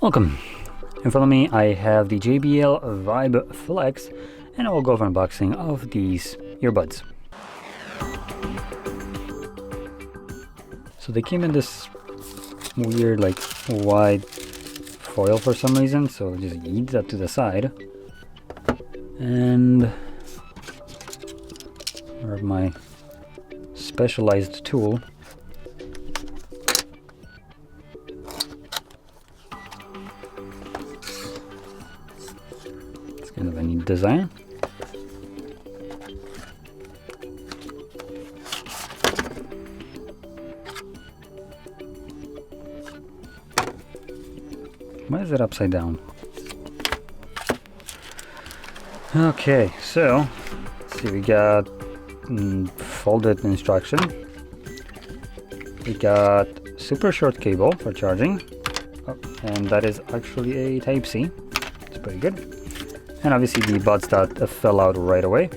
Welcome. In front of me I have the JBL Vibe Flex, and I will go over unboxing of these earbuds. So they came in this weird like wide foil for some reason, so I'll just yeet that to the side. And I have my specialized tool. It's kind of a neat design. Why is it upside down? Okay, so let's see, we got folded instruction. We got super short cable for charging, and that is actually a Type-C. It's pretty good. And obviously the buds that fell out right away.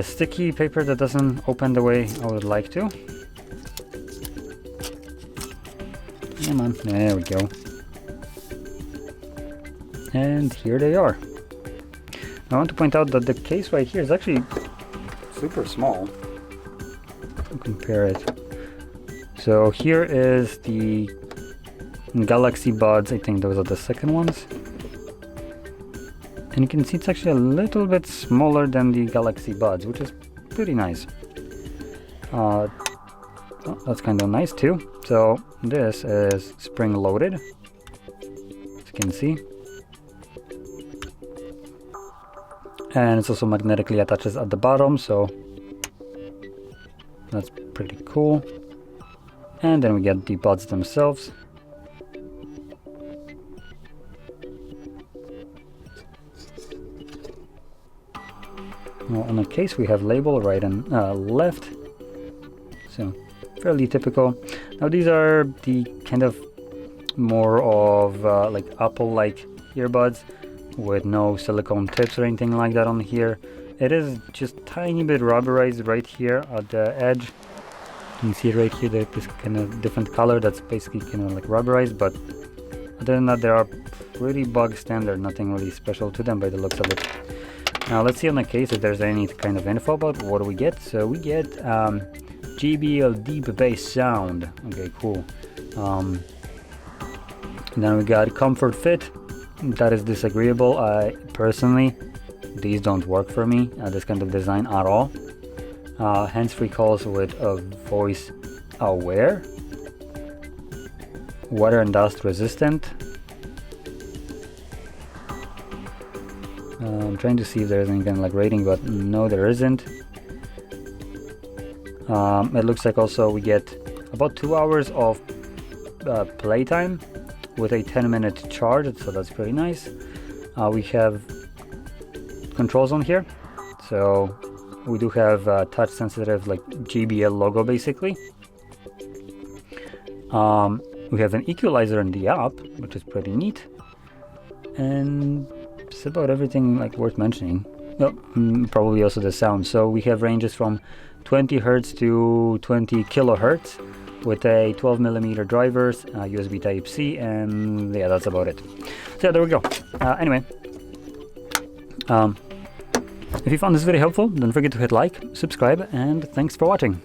Sticky paper that doesn't open the way I would like to. Come on, there we go. And here they are. I want to point out that the case right here is actually super small. Compare it. So here is the Galaxy Buds. I think those are the second ones. And you can see it's actually a little bit smaller than the Galaxy Buds, which is pretty nice. Oh, that's kind of nice too. So this is spring loaded, as you can see. And it's also magnetically attaches at the bottom, so that's pretty cool. And then we get the buds themselves. Well, on the case we have label right and left, so fairly typical. Now these are the kind of more of like Apple-like earbuds with no silicone tips or anything like that on here. It is just tiny bit rubberized right here at the edge. You can see right here that this kind of different color that's basically kind of like rubberized, but other than that they are pretty bog standard, nothing really special to them by the looks of it. Now let's see on the case if there's any kind of info about what do we get. So we get JBL deep bass sound. Okay, cool. Then we got comfort fit. That is disagreeable. Personally, these don't work for me, this kind of design at all. Hands-free calls with a voice aware. Water and dust resistant. I'm trying to see if there's any kind of like rating, but no, there isn't. It looks like also we get about 2 hours of playtime with a 10-minute charge, so that's pretty nice. We have controls on here, so we do have touch sensitive like JBL logo basically. We have an equalizer in the app, which is pretty neat, and it's about everything like worth mentioning. No, probably also the sound. So we have ranges from 20 Hz to 20 kilohertz with a 12mm drivers, USB Type-C, and yeah, that's about it. So yeah, there we go. Anyway, if you found this video helpful, don't forget to hit like, subscribe, and thanks for watching.